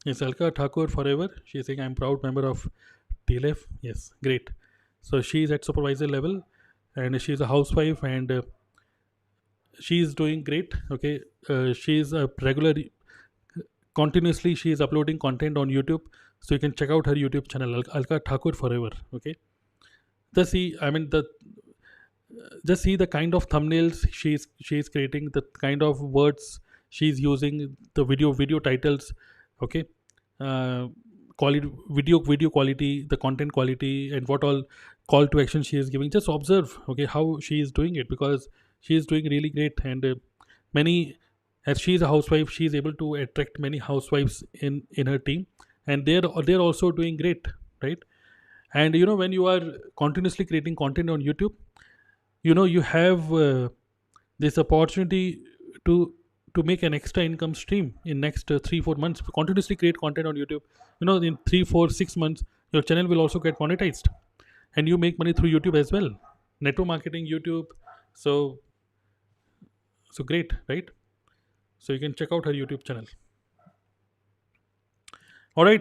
Yes, Alka Thakur forever. She's saying I'm proud member of TLF. Yes, great. So she's at supervisor level, and she's a housewife, and she's doing great. Okay, she's a regular, continuously she is uploading content on YouTube, so you can check out her YouTube channel, Alka Thakur forever. Okay, just see. I mean the just see the kind of thumbnails she's creating, the kind of words she's using, the video titles. Okay, uh, quality video quality, the content quality, and what all call to action she is giving. Just observe, okay, how she is doing it, because she is doing really great. And many, as she is a housewife, she is able to attract many housewives in her team, and they're also doing great, right? And when you are continuously creating content on YouTube, you have this opportunity to to make an extra income stream in next 3-4 months. Continuously create content on YouTube, in 3-4-6 months your channel will also get monetized, and you make money through YouTube as well. Network marketing, YouTube. So so great, right? So you can check out her YouTube channel. All right.